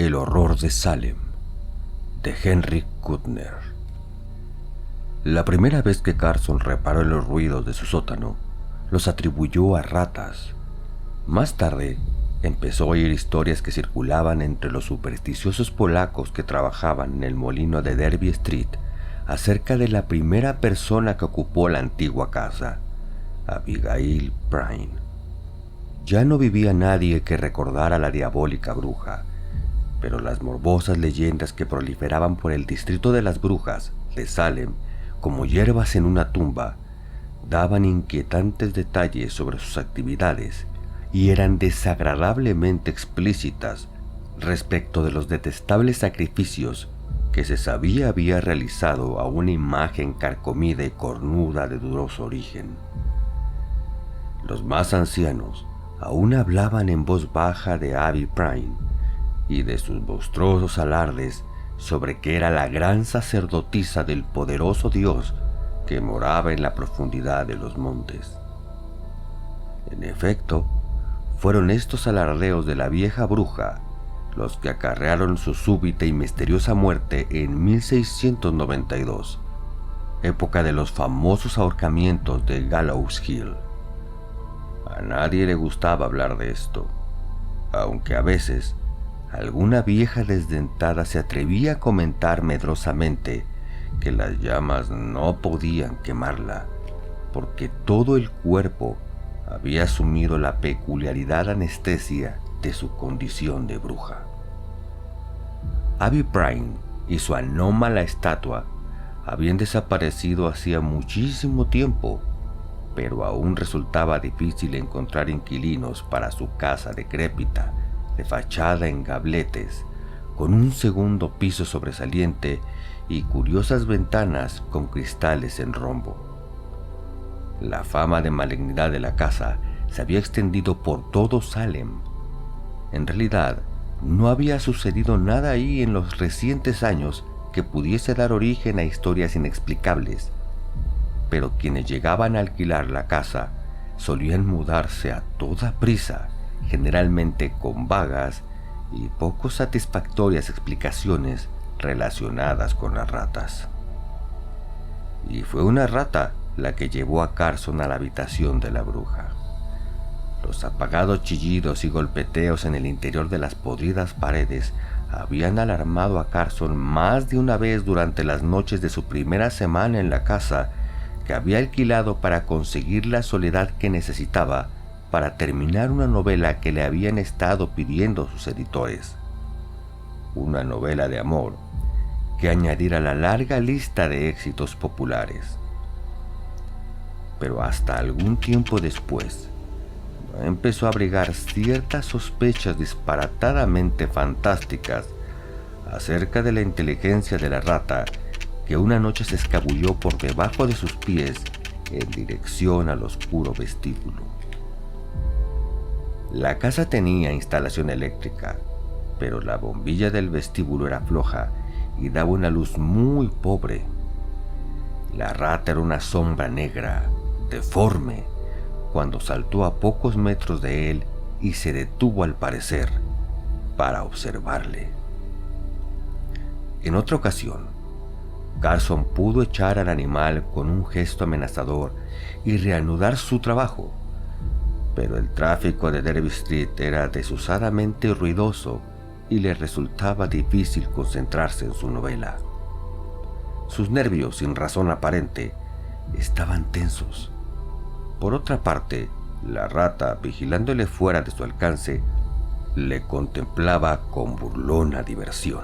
El horror de Salem, de Henry Kuttner. La primera vez que Carson reparó en los ruidos de su sótano, los atribuyó a ratas. Más tarde, empezó a oír historias que circulaban entre los supersticiosos polacos que trabajaban en el molino de Derby Street acerca de la primera persona que ocupó la antigua casa, Abigail Pryne. Ya no vivía nadie que recordara a la diabólica bruja, pero las morbosas leyendas que proliferaban por el distrito de las brujas de Salem como hierbas en una tumba daban inquietantes detalles sobre sus actividades y eran desagradablemente explícitas respecto de los detestables sacrificios que se sabía había realizado a una imagen carcomida y cornuda de dudoso origen. Los más ancianos aún hablaban en voz baja de Abby Pryne y de sus monstruosos alardes sobre que era la gran sacerdotisa del poderoso Dios que moraba en la profundidad de los montes. En efecto, fueron estos alardeos de la vieja bruja los que acarrearon su súbita y misteriosa muerte en 1692, época de los famosos ahorcamientos de Gallows Hill. A nadie le gustaba hablar de esto, aunque a veces alguna vieja desdentada se atrevía a comentar medrosamente que las llamas no podían quemarla, porque todo el cuerpo había asumido la peculiaridad anestesia de su condición de bruja. Abby Pryne y su anómala estatua habían desaparecido hacía muchísimo tiempo, pero aún resultaba difícil encontrar inquilinos para su casa decrépita, de fachada en gabletes, con un segundo piso sobresaliente y curiosas ventanas con cristales en rombo. La fama de malignidad de la casa se había extendido por todo Salem. En realidad, no había sucedido nada ahí en los recientes años que pudiese dar origen a historias inexplicables, pero quienes llegaban a alquilar la casa solían mudarse a toda prisa, generalmente con vagas y poco satisfactorias explicaciones relacionadas con las ratas. Y fue una rata la que llevó a Carson a la habitación de la bruja. Los apagados chillidos y golpeteos en el interior de las podridas paredes habían alarmado a Carson más de una vez durante las noches de su primera semana en la casa que había alquilado para conseguir la soledad que necesitaba para terminar una novela que le habían estado pidiendo sus editores. Una novela de amor que añadir a la larga lista de éxitos populares. Pero hasta algún tiempo después, empezó a abrigar ciertas sospechas disparatadamente fantásticas acerca de la inteligencia de la rata que una noche se escabulló por debajo de sus pies en dirección al oscuro vestíbulo. La casa tenía instalación eléctrica, pero la bombilla del vestíbulo era floja y daba una luz muy pobre. La rata era una sombra negra, deforme, cuando saltó a pocos metros de él y se detuvo al parecer para observarle. En otra ocasión, Carson pudo echar al animal con un gesto amenazador y reanudar su trabajo, pero el tráfico de Derby Street era desusadamente ruidoso y le resultaba difícil concentrarse en su novela. Sus nervios, sin razón aparente, estaban tensos. Por otra parte, la rata, vigilándole fuera de su alcance, le contemplaba con burlona diversión.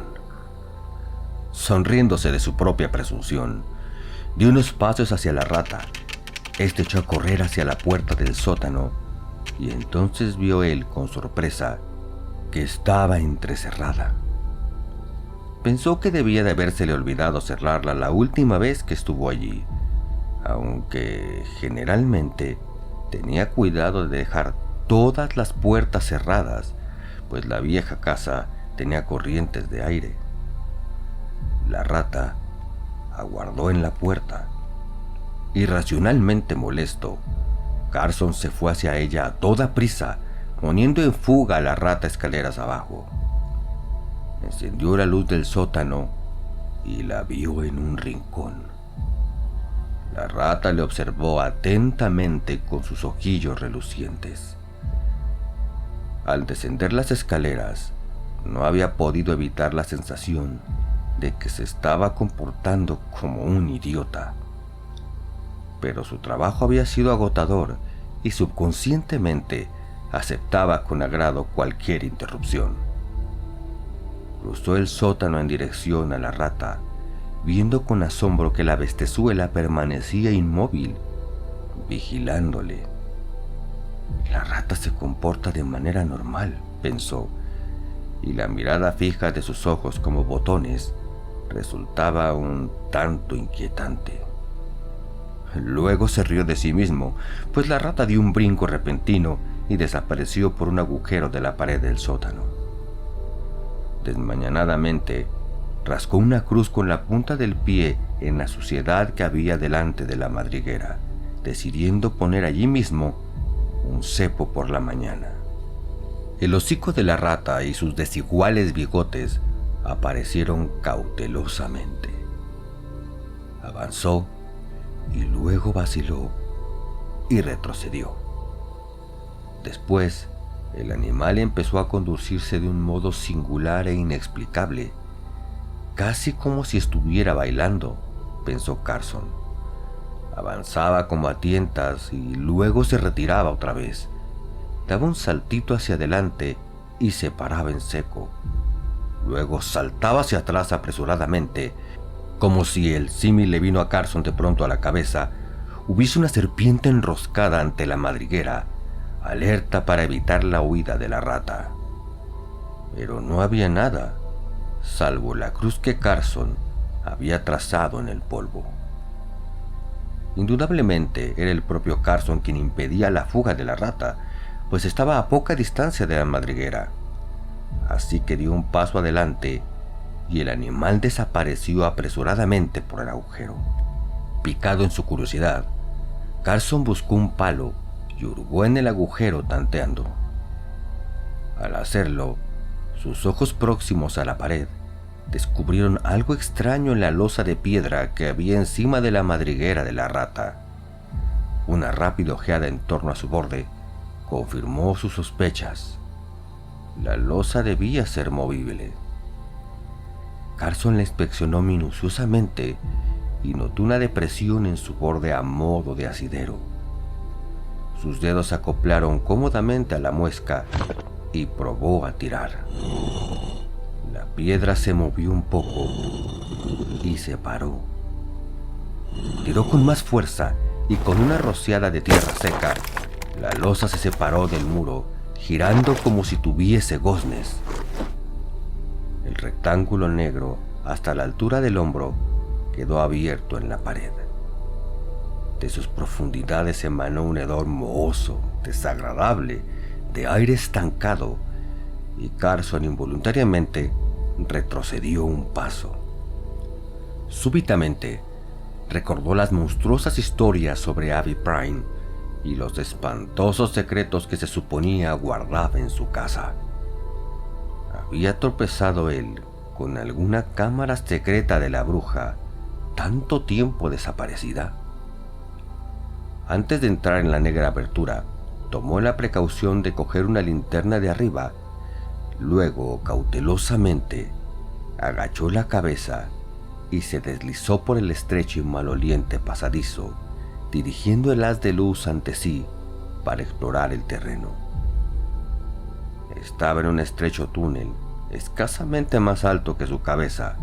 Sonriéndose de su propia presunción, dio unos pasos hacia la rata. Este echó a correr hacia la puerta del sótano y entonces vio él con sorpresa que estaba entrecerrada. Pensó que debía de habérsele olvidado cerrarla la última vez que estuvo allí, aunque generalmente tenía cuidado de dejar todas las puertas cerradas, pues la vieja casa tenía corrientes de aire. La rata aguardó en la puerta. Irracionalmente molesto, Carson se fue hacia ella a toda prisa, poniendo en fuga a la rata escaleras abajo. Encendió la luz del sótano y la vio en un rincón. La rata le observó atentamente con sus ojillos relucientes. Al descender las escaleras, no había podido evitar la sensación de que se estaba comportando como un idiota. Pero su trabajo había sido agotador y subconscientemente aceptaba con agrado cualquier interrupción. Cruzó el sótano en dirección a la rata, viendo con asombro que la bestezuela permanecía inmóvil, vigilándole. La rata se comporta de manera normal, pensó, y la mirada fija de sus ojos como botones resultaba un tanto inquietante. Luego se rió de sí mismo, pues la rata dio un brinco repentino y desapareció por un agujero de la pared del sótano. Desmañanadamente, rascó una cruz con la punta del pie en la suciedad que había delante de la madriguera, decidiendo poner allí mismo un cepo por la mañana. El hocico de la rata y sus desiguales bigotes aparecieron cautelosamente. Avanzó y luego vaciló y retrocedió. Después, el animal empezó a conducirse de un modo singular e inexplicable, casi como si estuviera bailando, pensó Carson. Avanzaba como a tientas y luego se retiraba otra vez. Daba un saltito hacia adelante y se paraba en seco. Luego saltaba hacia atrás apresuradamente, como si el símil le vino a Carson de pronto a la cabeza, hubiese una serpiente enroscada ante la madriguera, alerta para evitar la huida de la rata. Pero no había nada, salvo la cruz que Carson había trazado en el polvo. Indudablemente era el propio Carson quien impedía la fuga de la rata, pues estaba a poca distancia de la madriguera. Así que dio un paso adelante y el animal desapareció apresuradamente por el agujero. Picado en su curiosidad, Carson buscó un palo y hurgó en el agujero tanteando. Al hacerlo, sus ojos próximos a la pared descubrieron algo extraño en la losa de piedra que había encima de la madriguera de la rata. Una rápida ojeada en torno a su borde confirmó sus sospechas. La losa debía ser movible. Carson la inspeccionó minuciosamente y notó una depresión en su borde a modo de asidero. Sus dedos se acoplaron cómodamente a la muesca y probó a tirar. La piedra se movió un poco y se paró. Tiró con más fuerza y con una rociada de tierra seca, la losa se separó del muro, girando como si tuviese goznes. El rectángulo negro, hasta la altura del hombro, quedó abierto en la pared. De sus profundidades emanó un hedor mohoso, desagradable, de aire estancado, y Carson involuntariamente retrocedió un paso. Súbitamente, recordó las monstruosas historias sobre Abby Prime y los espantosos secretos que se suponía guardaba en su casa. ¿Había tropezado él con alguna cámara secreta de la bruja, tanto tiempo desaparecida? Antes de entrar en la negra abertura, tomó la precaución de coger una linterna de arriba. Luego, cautelosamente, agachó la cabeza y se deslizó por el estrecho y maloliente pasadizo, dirigiendo el haz de luz ante sí para explorar el terreno. Estaba en un estrecho túnel, escasamente más alto que su cabeza,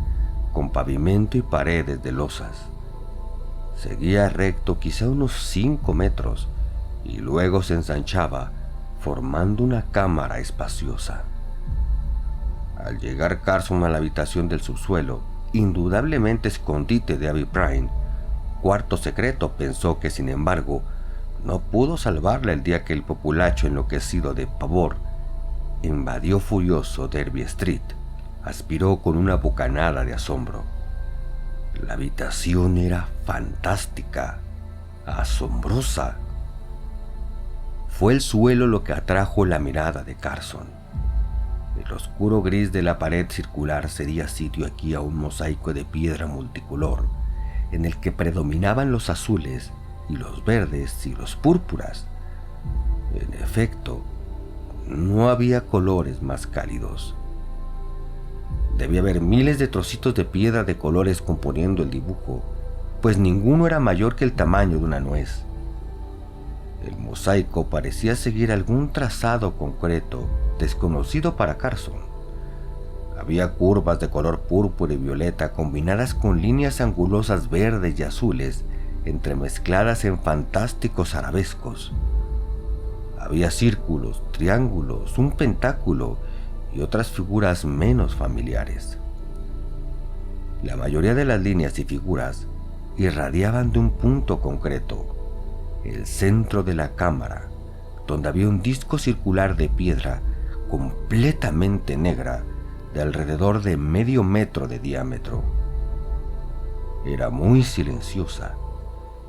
con pavimento y paredes de losas. Seguía recto quizá unos 5 metros y luego se ensanchaba, formando una cámara espaciosa. Al llegar Carson a la habitación del subsuelo, indudablemente escondite de Abby Prime, cuarto secreto, pensó que sin embargo no pudo salvarla el día que el populacho enloquecido de pavor invadió furioso Derby Street, aspiró con una bocanada de asombro. La habitación era fantástica, asombrosa. Fue el suelo lo que atrajo la mirada de Carson. El oscuro gris de la pared circular cedía sitio aquí a un mosaico de piedra multicolor, en el que predominaban los azules y los verdes y los púrpuras. En efecto, no había colores más cálidos. Debía haber miles de trocitos de piedra de colores componiendo el dibujo, pues ninguno era mayor que el tamaño de una nuez. El mosaico parecía seguir algún trazado concreto desconocido para Carson. Había curvas de color púrpura y violeta combinadas con líneas angulosas verdes y azules entremezcladas en fantásticos arabescos. Había círculos, triángulos, un pentáculo y otras figuras menos familiares. La mayoría de las líneas y figuras irradiaban de un punto concreto, el centro de la cámara, donde había un disco circular de piedra completamente negra de alrededor de medio metro de diámetro. Era muy silenciosa.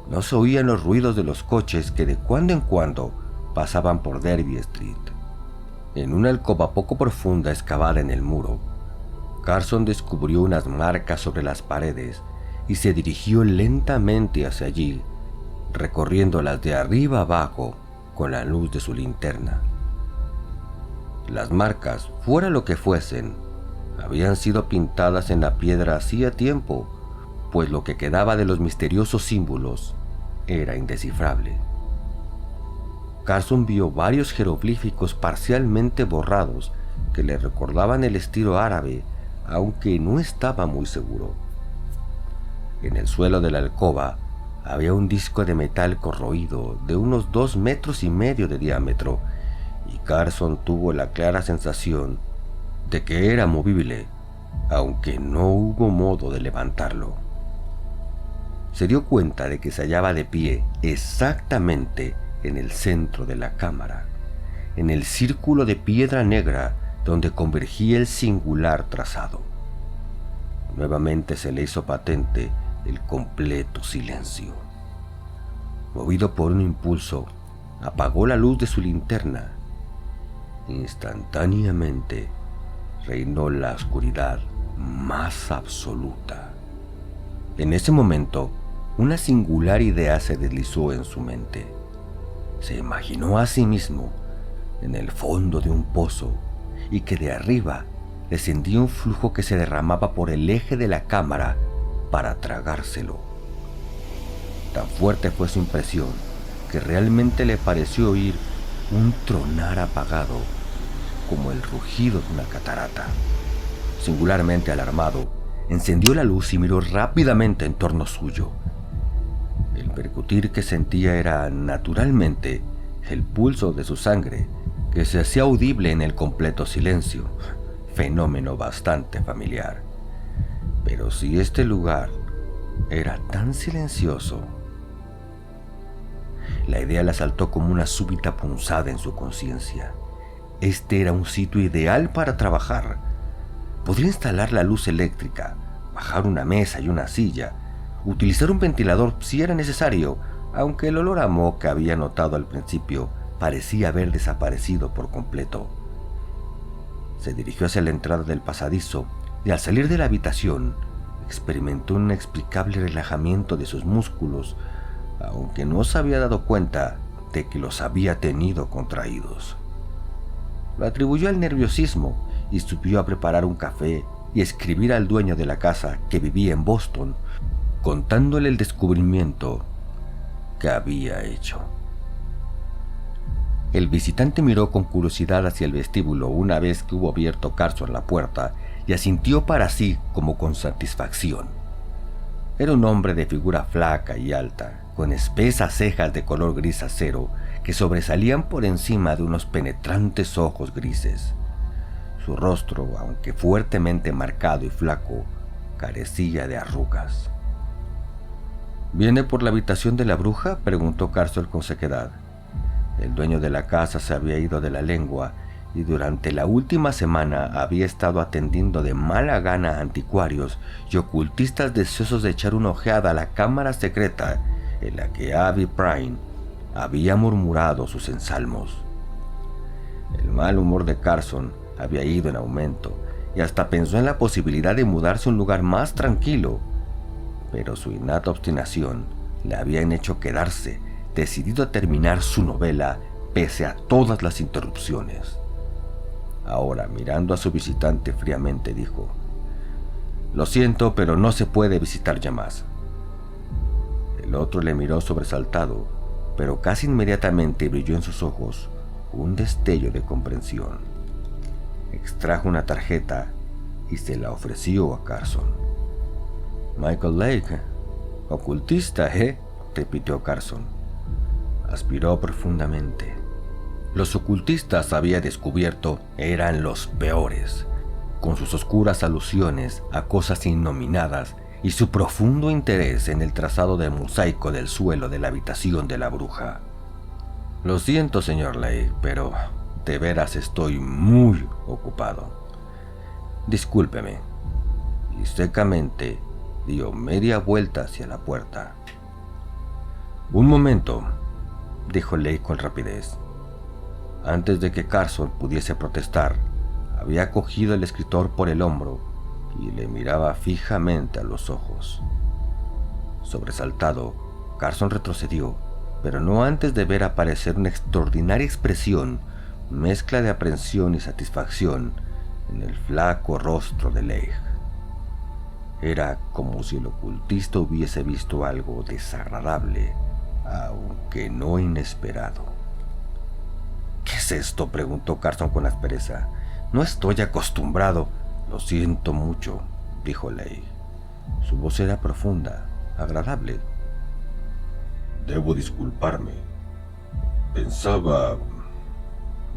No se oían los ruidos de los coches que de cuando en cuando pasaban por Derby Street. En una alcoba poco profunda excavada en el muro, Carson descubrió unas marcas sobre las paredes y se dirigió lentamente hacia allí, recorriéndolas de arriba abajo con la luz de su linterna. Las marcas, fuera lo que fuesen, habían sido pintadas en la piedra hacía tiempo, pues lo que quedaba de los misteriosos símbolos era indescifrable. Carson vio varios jeroglíficos parcialmente borrados que le recordaban el estilo árabe, aunque no estaba muy seguro. En el suelo de la alcoba había un disco de metal corroído de unos 2,5 metros de diámetro, y Carson tuvo la clara sensación de que era movible, aunque no hubo modo de levantarlo. Se dio cuenta de que se hallaba de pie exactamente en el centro de la cámara, en el círculo de piedra negra donde convergía el singular trazado. Nuevamente se le hizo patente el completo silencio. Movido por un impulso, apagó la luz de su linterna. Instantáneamente reinó la oscuridad más absoluta. En ese momento, una singular idea se deslizó en su mente. Se imaginó a sí mismo en el fondo de un pozo y que de arriba descendía un flujo que se derramaba por el eje de la cámara para tragárselo. Tan fuerte fue su impresión que realmente le pareció oír un tronar apagado como el rugido de una catarata. Singularmente alarmado, encendió la luz y miró rápidamente en torno suyo. El percutir que sentía era, naturalmente, el pulso de su sangre, que se hacía audible en el completo silencio, fenómeno bastante familiar. Pero si este lugar era tan silencioso... La idea le asaltó como una súbita punzada en su conciencia. Este era un sitio ideal para trabajar. Podría instalar la luz eléctrica, bajar una mesa y una silla, utilizar un ventilador si era necesario, aunque el olor a moho que había notado al principio parecía haber desaparecido por completo. Se dirigió hacia la entrada del pasadizo y al salir de la habitación experimentó un inexplicable relajamiento de sus músculos, aunque no se había dado cuenta de que los había tenido contraídos. Lo atribuyó al nerviosismo y subió a preparar un café y escribir al dueño de la casa, que vivía en Boston, contándole el descubrimiento que había hecho. El visitante miró con curiosidad hacia el vestíbulo una vez que hubo abierto Carson la puerta y asintió para sí como con satisfacción. Era un hombre de figura flaca y alta, con espesas cejas de color gris acero que sobresalían por encima de unos penetrantes ojos grises. Su rostro, aunque fuertemente marcado y flaco, carecía de arrugas. ¿Viene por la habitación de la bruja?, preguntó Carson con sequedad. El dueño de la casa se había ido de la lengua y durante la última semana había estado atendiendo de mala gana a anticuarios y ocultistas deseosos de echar una ojeada a la cámara secreta en la que Abby Pryne había murmurado sus ensalmos. El mal humor de Carson había ido en aumento y hasta pensó en la posibilidad de mudarse a un lugar más tranquilo, pero su innata obstinación le habían hecho quedarse, decidido a terminar su novela pese a todas las interrupciones. Ahora, mirando a su visitante fríamente, dijo: «Lo siento, pero no se puede visitar ya más». El otro le miró sobresaltado, pero casi inmediatamente brilló en sus ojos un destello de comprensión. Extrajo una tarjeta y se la ofreció a Carson. «Michael Lake, ocultista, ¿eh?», repitió Carson. Aspiró profundamente. Los ocultistas, había descubierto, eran los peores, con sus oscuras alusiones a cosas innominadas y su profundo interés en el trazado de mosaico del suelo de la habitación de la bruja. «Lo siento, señor Lake, pero de veras estoy muy ocupado. Discúlpeme». Y secamente dio media vuelta hacia la puerta. «Un momento», dijo Lake con rapidez. Antes de que Carson pudiese protestar, había cogido al escritor por el hombro y le miraba fijamente a los ojos. Sobresaltado, Carson retrocedió, pero no antes de ver aparecer una extraordinaria expresión, mezcla de aprensión y satisfacción, en el flaco rostro de Lake. Era como si el ocultista hubiese visto algo desagradable, aunque no inesperado. «¿Qué es esto?», preguntó Carson con aspereza. «No estoy acostumbrado». «Lo siento mucho», dijo Lake. Su voz era profunda, agradable. «Debo disculparme. Pensaba...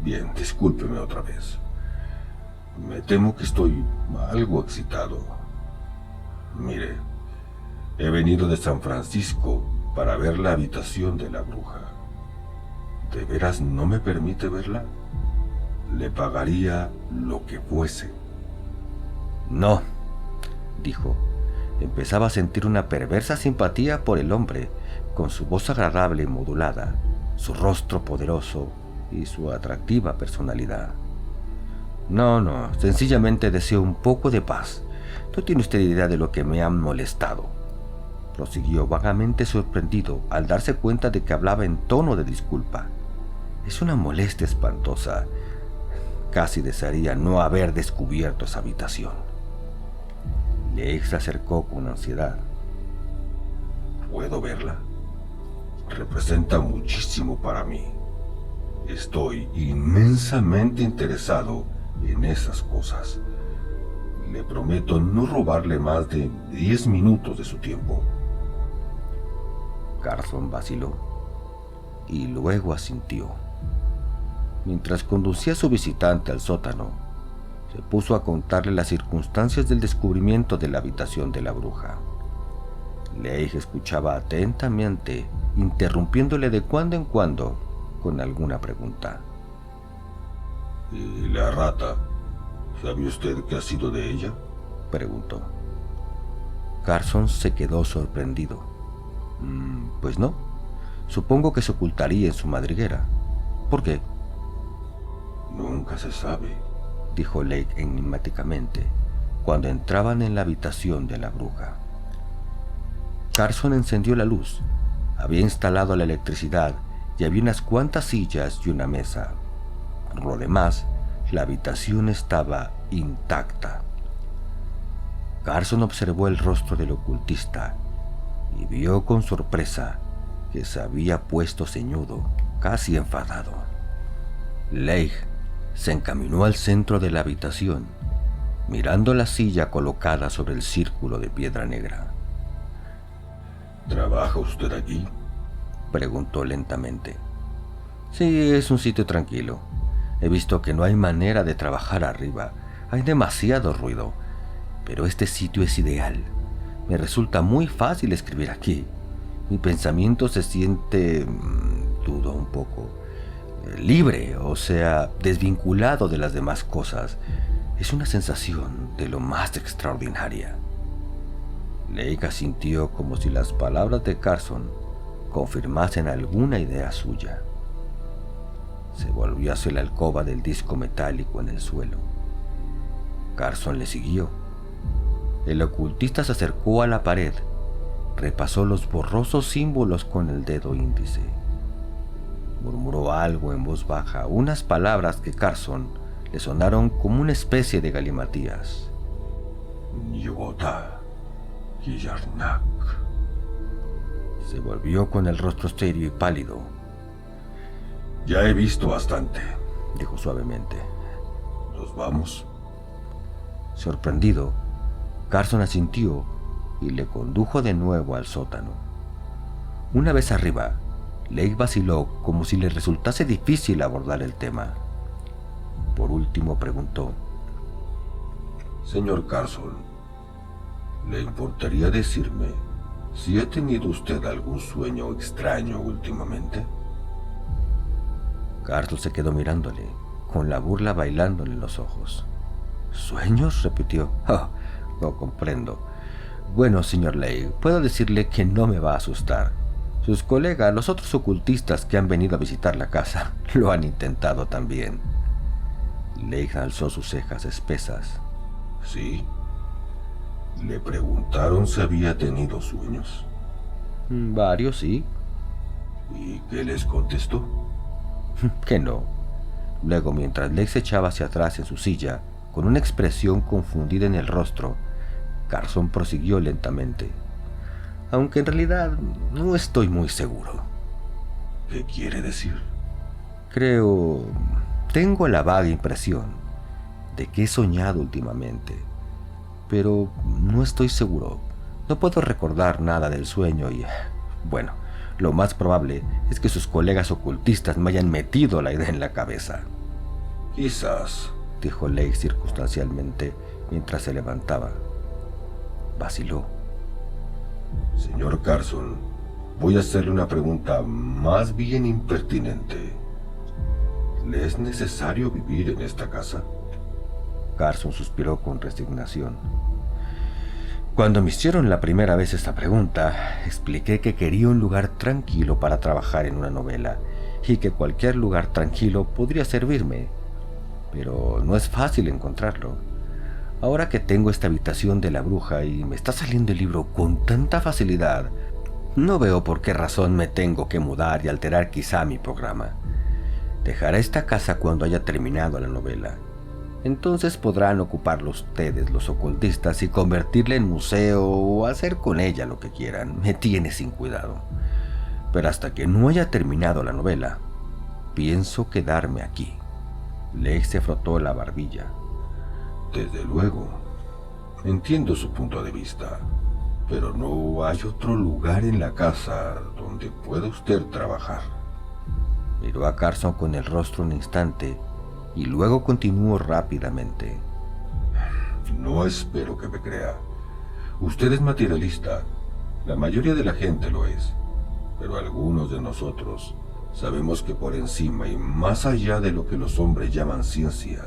Bien, discúlpeme otra vez. Me temo que estoy algo excitado. Mire, he venido de San Francisco para ver la habitación de la bruja. ¿De veras no me permite verla? Le pagaría lo que fuese». «No», dijo. Empezaba a sentir una perversa simpatía por el hombre, con su voz agradable y modulada, su rostro poderoso y su atractiva personalidad. No, sencillamente deseo un poco de paz. No tiene usted idea de lo que me han molestado», prosiguió vagamente sorprendido al darse cuenta de que hablaba en tono de disculpa. «Es una molestia espantosa. Casi desearía no haber descubierto esa habitación». Lake se acercó con ansiedad. «¿Puedo verla? Representa muchísimo para mí. Estoy inmensamente interesado en esas cosas. Le prometo no robarle más de 10 minutos de su tiempo». Carson vaciló y luego asintió. Mientras conducía a su visitante al sótano, se puso a contarle las circunstancias del descubrimiento de la habitación de la bruja. Lake escuchaba atentamente, interrumpiéndole de cuando en cuando con alguna pregunta. «¿Y la rata? ¿Sabe usted qué ha sido de ella?», preguntó. Carson se quedó sorprendido. «Pues no. Supongo que se ocultaría en su madriguera. ¿Por qué?». «Nunca se sabe», dijo Lake enigmáticamente, cuando entraban en la habitación de la bruja. Carson encendió la luz. Había instalado la electricidad y había unas cuantas sillas y una mesa. Por lo demás, la habitación estaba intacta. Carson observó el rostro del ocultista y vio con sorpresa que se había puesto ceñudo, casi enfadado. Lake se encaminó al centro de la habitación, mirando la silla colocada sobre el círculo de piedra negra. «¿Trabaja usted aquí?», preguntó lentamente. «Sí, es un sitio tranquilo. He visto que no hay manera de trabajar arriba. Hay demasiado ruido. Pero este sitio es ideal. Me resulta muy fácil escribir aquí. Mi pensamiento se siente... dudo un poco... libre, o sea, desvinculado de las demás cosas. Es una sensación de lo más extraordinaria». Lake asintió como si las palabras de Carson confirmasen alguna idea suya. Se volvió hacia la alcoba del disco metálico en el suelo. Carson le siguió. El ocultista se acercó a la pared, repasó los borrosos símbolos con el dedo índice. Murmuró algo en voz baja, unas palabras que Carson le sonaron como una especie de galimatías. Yota, Kiyarnak. Se volvió con el rostro serio y pálido. Ya he visto bastante, dijo suavemente. ¿Nos vamos? Sorprendido, Carson asintió y le condujo de nuevo al sótano. Una vez arriba, Lake vaciló como si le resultase difícil abordar el tema. Por último preguntó: Señor Carson, ¿le importaría decirme si ha tenido usted algún sueño extraño últimamente? Carson se quedó mirándole, con la burla bailándole en los ojos. ¿Sueños?, repitió. Oh, no comprendo. Bueno, señor Lake, puedo decirle que no me va a asustar. Sus colegas, los otros ocultistas que han venido a visitar la casa, lo han intentado también. Lake alzó sus cejas espesas. ¿Sí? ¿Le preguntaron si había tenido sueños? Varios, sí. ¿Y qué les contestó? Que no. Luego, mientras Lake se echaba hacia atrás en su silla, con una expresión confundida en el rostro, Carson prosiguió lentamente. Aunque en realidad no estoy muy seguro. ¿Qué quiere decir? Tengo la vaga impresión de que he soñado últimamente, pero no estoy seguro. No puedo recordar nada del sueño y, bueno, lo más probable es que sus colegas ocultistas me hayan metido la idea en la cabeza. Quizás, dijo Lake circunstancialmente mientras se levantaba. Vaciló. Señor Carson, voy a hacerle una pregunta más bien impertinente. ¿Le es necesario vivir en esta casa? Carson suspiró con resignación. Cuando me hicieron la primera vez esta pregunta, expliqué que quería un lugar tranquilo para trabajar en una novela y que cualquier lugar tranquilo podría servirme, pero no es fácil encontrarlo. Ahora que tengo esta habitación de la bruja y me está saliendo el libro con tanta facilidad, no veo por qué razón me tengo que mudar y alterar quizá mi programa. Dejaré esta casa cuando haya terminado la novela. Entonces podrán ocuparla ustedes, los ocultistas, y convertirla en museo o hacer con ella lo que quieran. Me tiene sin cuidado. Pero hasta que no haya terminado la novela, pienso quedarme aquí. Lake se frotó la barbilla. Desde luego, entiendo su punto de vista, pero no hay otro lugar en la casa donde pueda usted trabajar. Miró a Carson con el rostro un instante y luego continuó rápidamente. No espero que me crea. Usted es materialista. La mayoría de la gente lo es, pero algunos de nosotros sabemos que por encima y más allá de lo que los hombres llaman ciencia,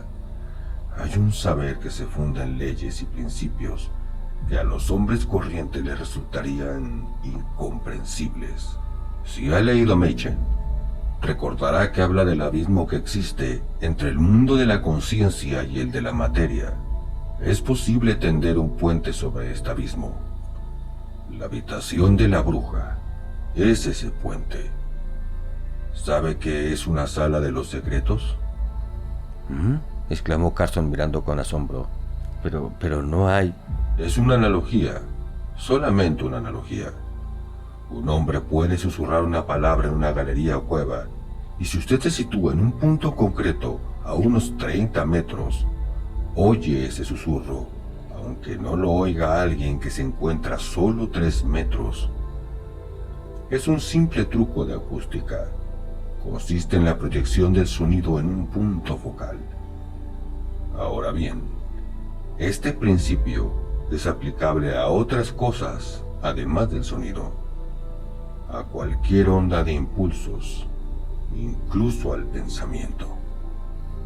hay un saber que se funda en leyes y principios que a los hombres corrientes les resultarían incomprensibles. Si ha leído Machen, recordará que habla del abismo que existe entre el mundo de la conciencia y el de la materia. Es posible tender un puente sobre este abismo. La habitación de la bruja es ese puente. ¿Sabe qué es una sala de los secretos? Exclamó Carson mirando con asombro. Pero no hay... Es una analogía, solamente una analogía. Un hombre puede susurrar una palabra en una galería o cueva, y si usted se sitúa en un punto concreto a unos 30 metros, oye ese susurro, aunque no lo oiga alguien que se encuentra solo 3 metros. Es un simple truco de acústica. Consiste en la proyección del sonido en un punto focal. Ahora bien, este principio es aplicable a otras cosas además del sonido, a cualquier onda de impulsos, incluso al pensamiento.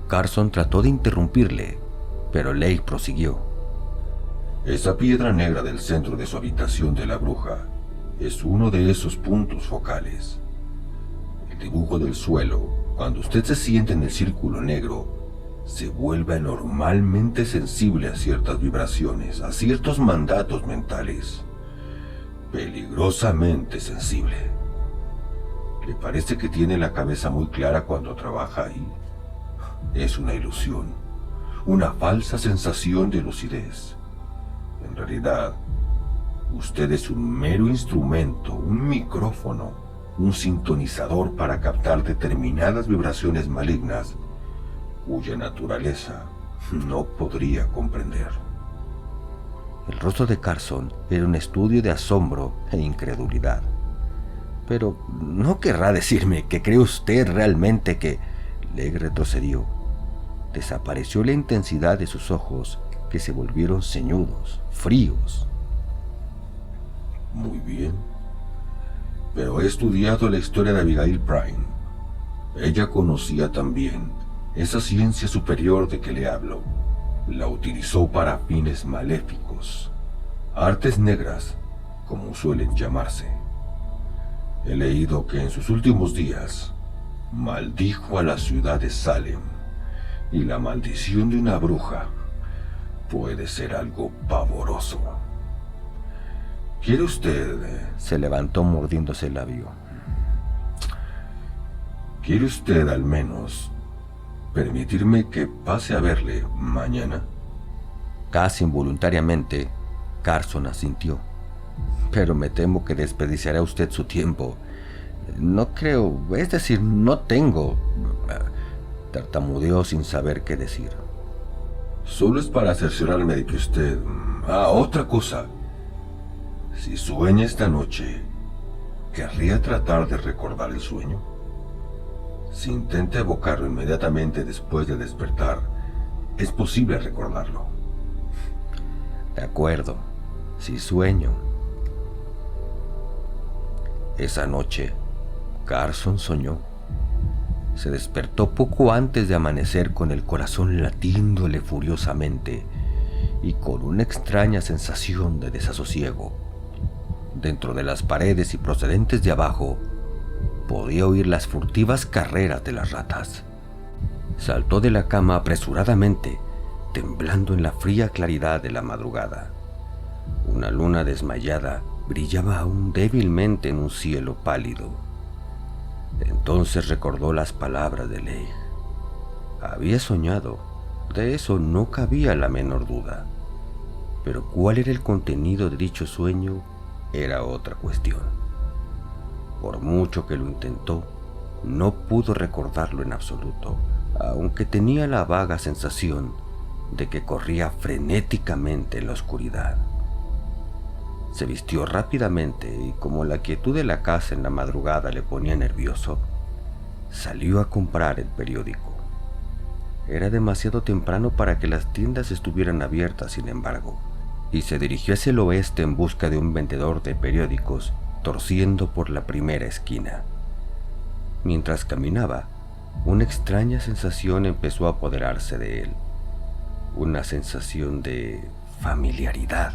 Carson trató de interrumpirle, pero Lake prosiguió. Esa piedra negra del centro de su habitación de la bruja es uno de esos puntos focales. El dibujo del suelo, cuando usted se siente en el círculo negro, se vuelve anormalmente sensible a ciertas vibraciones, a ciertos mandatos mentales. Peligrosamente sensible. ¿Le parece que tiene la cabeza muy clara cuando trabaja ahí? Es una ilusión, una falsa sensación de lucidez. En realidad, usted es un mero instrumento, un micrófono, un sintonizador para captar determinadas vibraciones malignas cuya naturaleza no podría comprender. El rostro de Carson era un estudio de asombro e incredulidad. Pero no querrá decirme que cree usted realmente que... Legg retrocedió. Desapareció la intensidad de sus ojos, que se volvieron ceñudos, fríos. Muy bien. Pero he estudiado la historia de Abigail Prime. Ella conocía también esa ciencia superior de que le hablo. La utilizó para fines maléficos, artes negras, como suelen llamarse. He leído que en sus últimos días maldijo a la ciudad de Salem, y la maldición de una bruja puede ser algo pavoroso. ¿Quiere usted? Se levantó mordiéndose el labio. ¿Quiere usted al menos permitirme que pase a verle mañana? Casi involuntariamente, Carson asintió. Pero me temo que desperdiciará usted su tiempo. No creo, es decir, no tengo... Tartamudeó sin saber qué decir. Solo es para cerciorarme de que usted... otra cosa. Si sueña esta noche, ¿querría tratar de recordar el sueño? Si intenta evocarlo inmediatamente después de despertar, es posible recordarlo. De acuerdo, si sueño. Esa noche, Carson soñó. Se despertó poco antes de amanecer con el corazón latiéndole furiosamente y con una extraña sensación de desasosiego. Dentro de las paredes y procedentes de abajo, podía oír las furtivas carreras de las ratas. Saltó de la cama apresuradamente, temblando en la fría claridad de la madrugada. Una luna desmayada brillaba aún débilmente en un cielo pálido. Entonces recordó las palabras de Legg. Había soñado, de eso no cabía la menor duda. Pero cuál era el contenido de dicho sueño era otra cuestión. Por mucho que lo intentó, no pudo recordarlo en absoluto, aunque tenía la vaga sensación de que corría frenéticamente en la oscuridad. Se vistió rápidamente y, como la quietud de la casa en la madrugada le ponía nervioso, salió a comprar el periódico. Era demasiado temprano para que las tiendas estuvieran abiertas, sin embargo, y se dirigió hacia el oeste en busca de un vendedor de periódicos, torciendo por la primera esquina. Mientras caminaba, una extraña sensación empezó a apoderarse de él. Una sensación de familiaridad.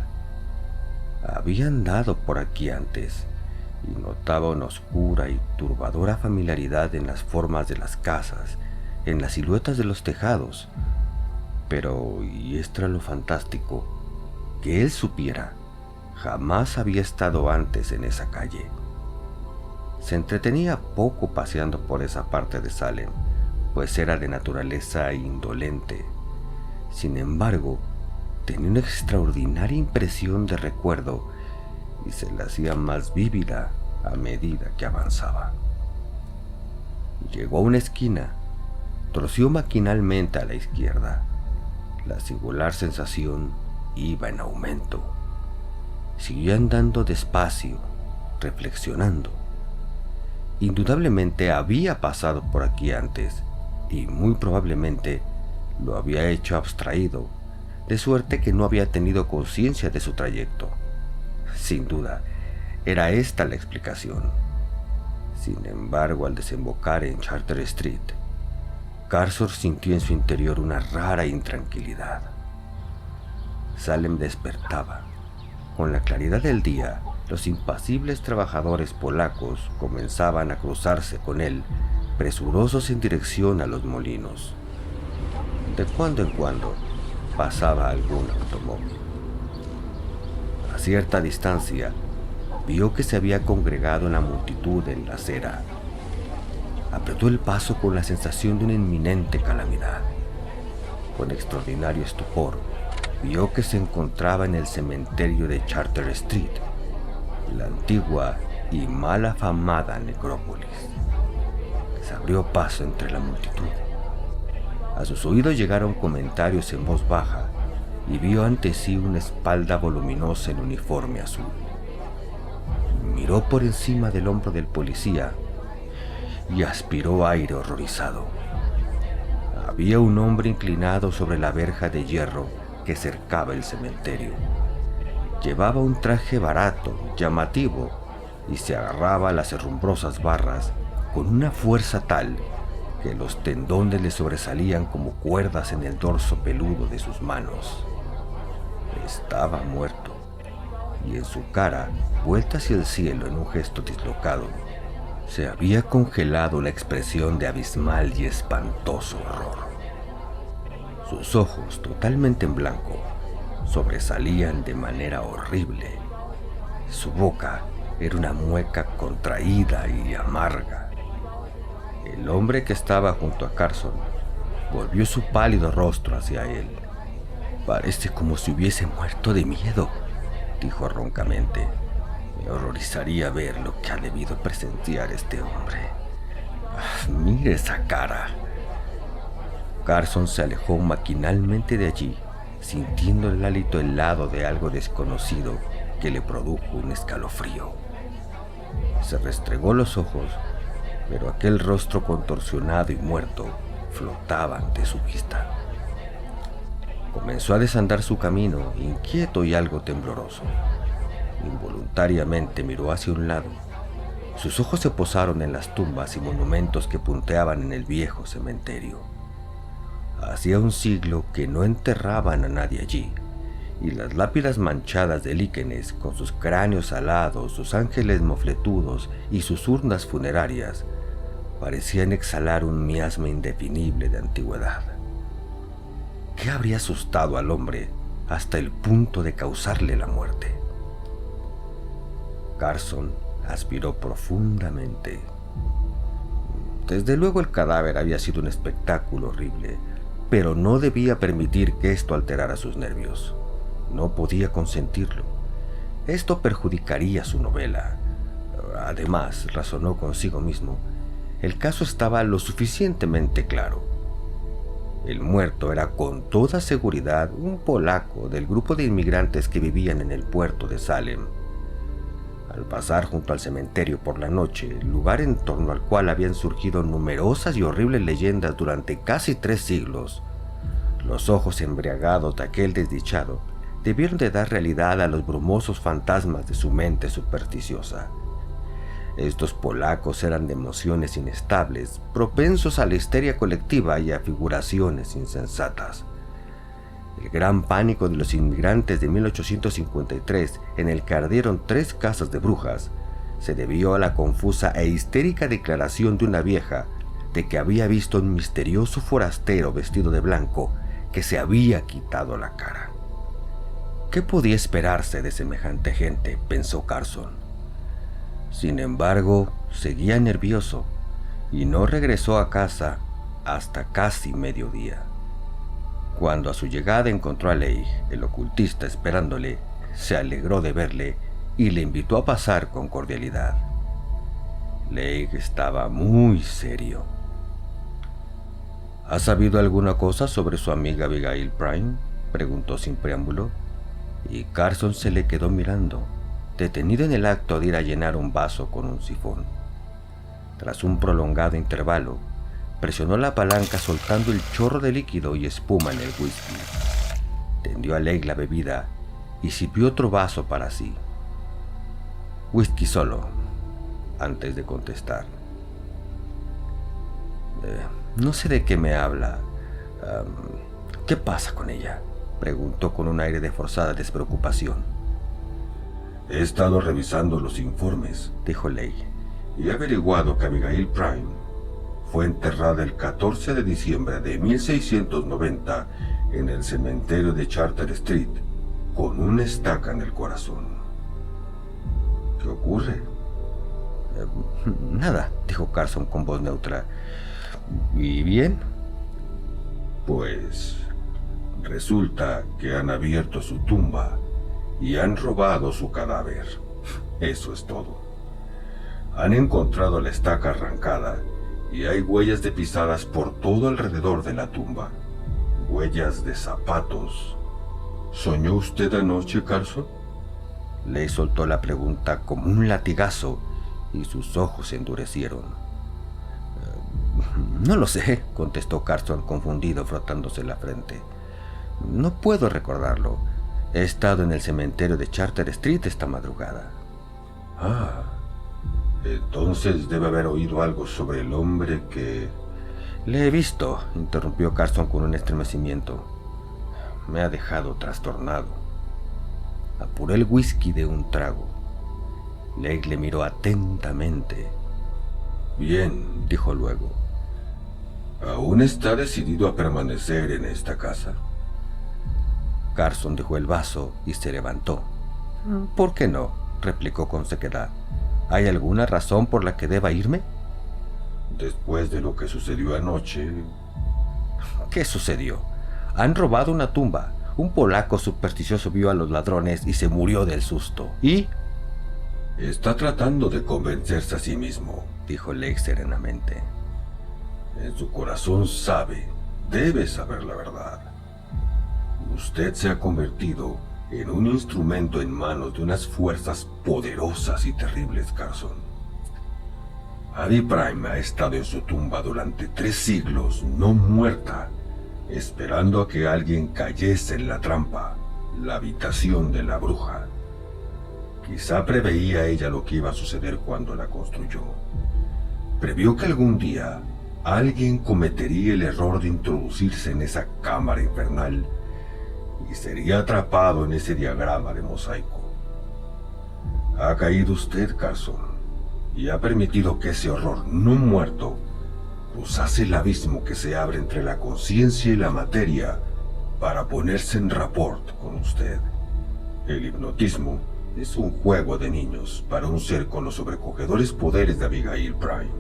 Había andado por aquí antes y notaba una oscura y turbadora familiaridad en las formas de las casas, en las siluetas de los tejados. Pero, y esto era lo fantástico, que él supiera, jamás había estado antes en esa calle. Se entretenía poco paseando por esa parte de Salem, pues era de naturaleza indolente. Sin embargo, tenía una extraordinaria impresión de recuerdo y se la hacía más vívida a medida que avanzaba. Llegó a una esquina, torció maquinalmente a la izquierda. La singular sensación iba en aumento. Siguió andando despacio, reflexionando. Indudablemente había pasado por aquí antes y muy probablemente lo había hecho abstraído, de suerte que no había tenido conciencia de su trayecto. Sin duda, era esta la explicación. Sin embargo, al desembocar en Charter Street, Carson sintió en su interior una rara intranquilidad. Salem despertaba. Con la claridad del día, los impasibles trabajadores polacos comenzaban a cruzarse con él, presurosos en dirección a los molinos. De cuando en cuando pasaba algún automóvil. A cierta distancia, vio que se había congregado una multitud en la acera. Apretó el paso con la sensación de una inminente calamidad. Con extraordinario estupor, vio que se encontraba en el cementerio de Charter Street, la antigua y mal afamada necrópolis. Se abrió paso entre la multitud. A sus oídos llegaron comentarios en voz baja y vio ante sí una espalda voluminosa en uniforme azul. Miró por encima del hombro del policía y aspiró aire horrorizado. Había un hombre inclinado sobre la verja de hierro que cercaba el cementerio. Llevaba un traje barato, llamativo, y se agarraba a las herrumbrosas barras con una fuerza tal que los tendones le sobresalían como cuerdas en el dorso peludo de sus manos. Estaba muerto, y en su cara, vuelta hacia el cielo en un gesto dislocado, se había congelado la expresión de abismal y espantoso horror. Sus ojos, totalmente en blanco, sobresalían de manera horrible. Su boca era una mueca contraída y amarga. El hombre que estaba junto a Carson volvió su pálido rostro hacia él. «Parece como si hubiese muerto de miedo», dijo roncamente. «Me horrorizaría ver lo que ha debido presenciar este hombre. Mire esa cara». Carson se alejó maquinalmente de allí, sintiendo el hálito helado de algo desconocido que le produjo un escalofrío. Se restregó los ojos, pero aquel rostro contorsionado y muerto flotaba ante su vista. Comenzó a desandar su camino, inquieto y algo tembloroso. Involuntariamente miró hacia un lado. Sus ojos se posaron en las tumbas y monumentos que punteaban en el viejo cementerio. Hacía un siglo que no enterraban a nadie allí, y las lápidas manchadas de líquenes, con sus cráneos alados, sus ángeles mofletudos y sus urnas funerarias, parecían exhalar un miasma indefinible de antigüedad. ¿Qué habría asustado al hombre hasta el punto de causarle la muerte? Carson aspiró profundamente. Desde luego el cadáver había sido un espectáculo horrible, pero no debía permitir que esto alterara sus nervios. No podía consentirlo. Esto perjudicaría su novela. Además, razonó consigo mismo, el caso estaba lo suficientemente claro. El muerto era con toda seguridad un polaco del grupo de inmigrantes que vivían en el puerto de Salem. Al pasar junto al cementerio por la noche, lugar en torno al cual habían surgido numerosas y horribles leyendas durante casi 3 siglos, los ojos embriagados de aquel desdichado debieron de dar realidad a los brumosos fantasmas de su mente supersticiosa. Estos polacos eran de emociones inestables, propensos a la histeria colectiva y a figuraciones insensatas. El gran pánico de los inmigrantes de 1853, en el que ardieron 3 casas de brujas, se debió a la confusa e histérica declaración de una vieja de que había visto un misterioso forastero vestido de blanco que se había quitado la cara. ¿Qué podía esperarse de semejante gente?, pensó Carson. Sin embargo, seguía nervioso y no regresó a casa hasta casi mediodía. Cuando a su llegada encontró a Leigh, el ocultista, esperándole, se alegró de verle y le invitó a pasar con cordialidad. Leigh estaba muy serio. ¿Ha sabido alguna cosa sobre su amiga Abigail Pryme?, preguntó sin preámbulo, y Carson se le quedó mirando, detenido en el acto de ir a llenar un vaso con un sifón. Tras un prolongado intervalo, presionó la palanca soltando el chorro de líquido y espuma en el whisky. Tendió a Leigh la bebida y sirvió otro vaso para sí. «Whisky solo», antes de contestar. «No sé de qué me habla. ¿Qué pasa con ella?», preguntó con un aire de forzada despreocupación. «He estado revisando los informes», dijo Leigh, «y he averiguado que Abigail Pryme fue enterrada el 14 de diciembre de 1690 en el cementerio de Charter Street, con una estaca en el corazón. ¿Qué ocurre? Nada, dijo Carson con voz neutra. ¿Y bien? Pues resulta que han abierto su tumba y han robado su cadáver. Eso es todo. Han encontrado la estaca arrancada y hay huellas de pisadas por todo alrededor de la tumba. Huellas de zapatos. ¿Soñó usted anoche, Carson? Le soltó la pregunta como un latigazo y sus ojos se endurecieron. No lo sé, contestó Carson confundido, frotándose la frente. No puedo recordarlo. He estado en el cementerio de Charter Street esta madrugada. Ah, entonces debe haber oído algo sobre el hombre que... Le he visto, interrumpió Carson con un estremecimiento. Me ha dejado trastornado. Apuré el whisky de un trago. Lake le miró atentamente. Bien, dijo luego. ¿Aún está decidido a permanecer en esta casa? Carson dejó el vaso y se levantó. ¿Por qué no?, replicó con sequedad. ¿Hay alguna razón por la que deba irme? Después de lo que sucedió anoche... ¿Qué sucedió? Han robado una tumba. Un polaco supersticioso vio a los ladrones y se murió del susto. ¿Y? Está tratando de convencerse a sí mismo, dijo Lake serenamente. En su corazón sabe, debe saber la verdad. Usted se ha convertido en un instrumento en manos de unas fuerzas poderosas y terribles, Carson. Abby Prime ha estado en su tumba durante 3 siglos, no muerta, esperando a que alguien cayese en la trampa, la habitación de la bruja. Quizá preveía ella lo que iba a suceder cuando la construyó. Previó que algún día alguien cometería el error de introducirse en esa cámara infernal y sería atrapado en ese diagrama de mosaico. Ha caído usted, Carson, y ha permitido que ese horror no muerto cruzase el abismo que se abre entre la conciencia y la materia para ponerse en rapport con usted. El hipnotismo es un juego de niños para un ser con los sobrecogedores poderes de Abigail Prime.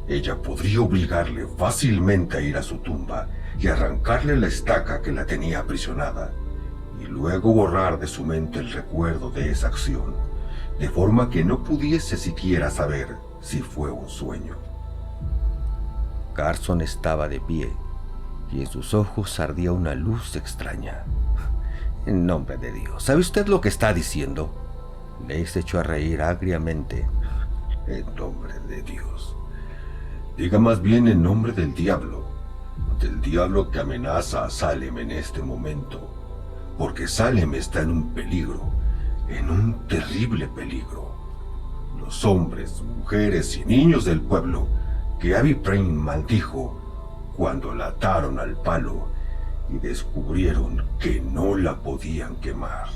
Ella podría obligarle fácilmente a ir a su tumba y arrancarle la estaca que la tenía aprisionada, y luego borrar de su mente el recuerdo de esa acción, de forma que no pudiese siquiera saber si fue un sueño. Carson estaba de pie, y en sus ojos ardía una luz extraña. En nombre de Dios, ¿sabe usted lo que está diciendo? Lake se echó a reír agriamente. En nombre de Dios. Diga más bien en nombre del diablo que amenaza a Salem en este momento, porque Salem está en un peligro, en un terrible peligro. Los hombres, mujeres y niños del pueblo que Abby Prime maldijo cuando la ataron al palo y descubrieron que no la podían quemar.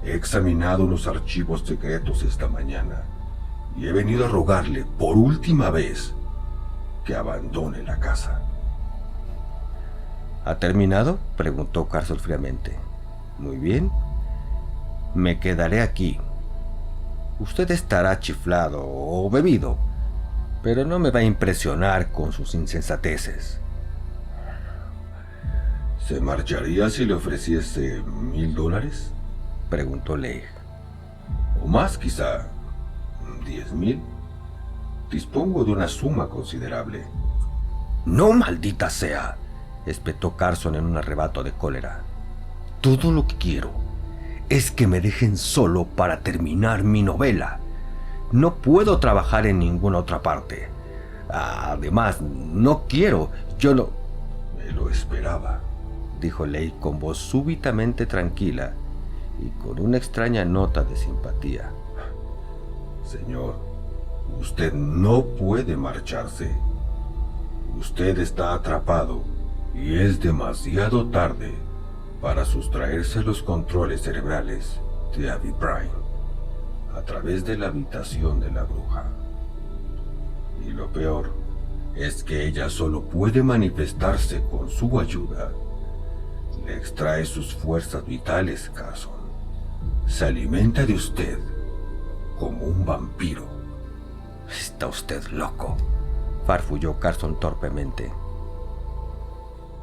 He examinado los archivos secretos esta mañana y he venido a rogarle por última vez que abandone la casa. ¿Ha terminado?, preguntó Carson fríamente. Muy bien. Me quedaré aquí. Usted estará chiflado o bebido, pero no me va a impresionar con sus insensateces. ¿Se marcharía si le ofreciese $1,000? Preguntó Lake. O más, quizá. 10,000. Dispongo de una suma considerable. No, maldita sea, espetó Carson en un arrebato de cólera. Todo lo que quiero es que me dejen solo para terminar mi novela. No puedo trabajar en ninguna otra parte. Además, no quiero, yo no... Me lo esperaba, dijo Lake con voz súbitamente tranquila y con una extraña nota de simpatía. Señor, usted no puede marcharse. Usted está atrapado y es demasiado tarde para sustraerse los controles cerebrales de Abby Prime a través de la habitación de la bruja. Y lo peor es que ella solo puede manifestarse con su ayuda. Le extrae sus fuerzas vitales, Carson. Se alimenta de usted como un vampiro. Está usted loco, farfulló Carson torpemente.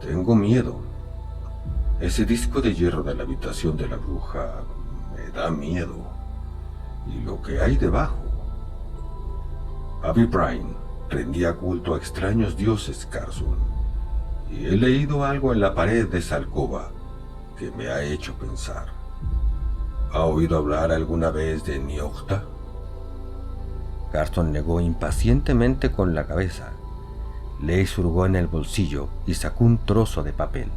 Tengo miedo. Ese disco de hierro de la habitación de la bruja me da miedo. Y lo que hay debajo. Abby Bryant rendía culto a extraños dioses, Carson. Y he leído algo en la pared de esa alcoba que me ha hecho pensar. ¿Ha oído hablar alguna vez de Niocta? Carson negó impacientemente con la cabeza. Leigh hurgó en el bolsillo y sacó un trozo de papel.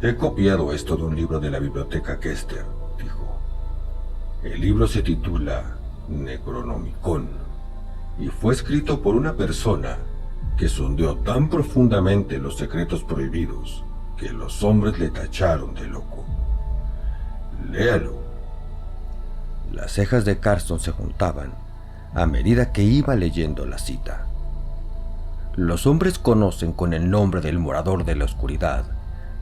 He copiado esto de un libro de la biblioteca Kester, dijo. El libro se titula Necronomicon y fue escrito por una persona que sondeó tan profundamente los secretos prohibidos que los hombres le tacharon de loco. Léalo. Las cejas de Carson se juntaban a medida que iba leyendo la cita. Los hombres conocen con el nombre del morador de la oscuridad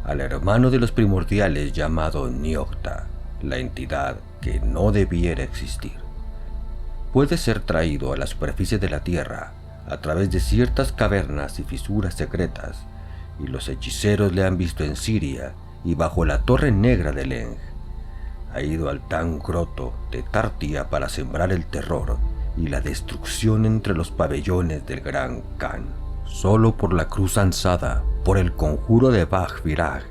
al hermano de los primordiales llamado Niocta, la entidad que no debiera existir. Puede ser traído a la superficie de la tierra a través de ciertas cavernas y fisuras secretas, y los hechiceros le han visto en Siria y bajo la Torre Negra de Leng. Ha ido al Tangroto de Tartia para sembrar el terror y la destrucción entre los pabellones del Gran Khan. Solo por la cruz ansada, por el conjuro de Bach-Virag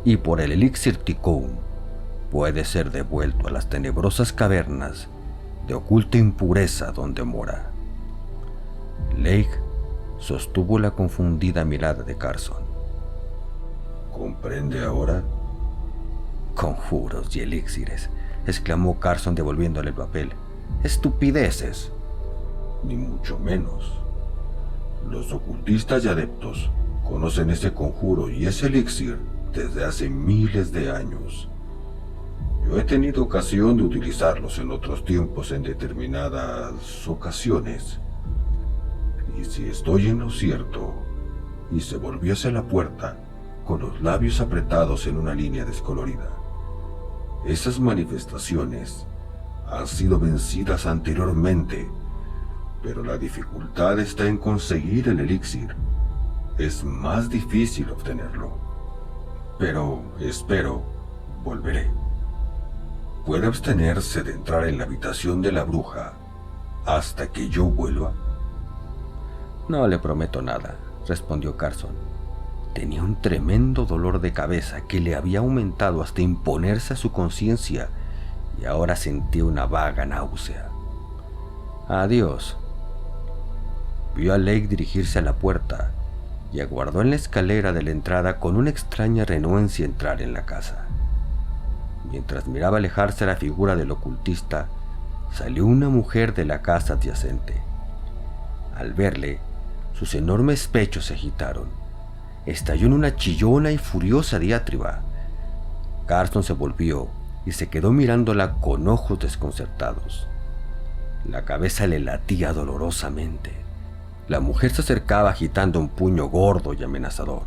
y por el elixir Tikkun, puede ser devuelto a las tenebrosas cavernas de oculta impureza donde mora. Leigh sostuvo la confundida mirada de Carson. ¿Comprende ahora? Conjuros y elixires, exclamó Carson devolviéndole el papel. Estupideces. Ni mucho menos. Los ocultistas y adeptos conocen ese conjuro y ese elixir desde hace miles de años. Yo he tenido ocasión de utilizarlos en otros tiempos en determinadas ocasiones. Y si estoy en lo cierto, y se volvió hacia la puerta con los labios apretados en una línea descolorida, esas manifestaciones han sido vencidas anteriormente, pero la dificultad está en conseguir el elixir. Es más difícil obtenerlo. Pero espero, volveré. ¿Puede abstenerse de entrar en la habitación de la bruja hasta que yo vuelva? No le prometo nada, respondió Carson. Tenía un tremendo dolor de cabeza que le había aumentado hasta imponerse a su conciencia y ahora sentía una vaga náusea. Adiós. Vio a Leigh dirigirse a la puerta y aguardó en la escalera de la entrada con una extraña renuencia a entrar en la casa. Mientras miraba alejarse la figura del ocultista, salió una mujer de la casa adyacente. Al verle, sus enormes pechos se agitaron. Estalló en una chillona y furiosa diatriba. Carson se volvió y se quedó mirándola con ojos desconcertados. La cabeza le latía dolorosamente. La mujer se acercaba agitando un puño gordo y amenazador.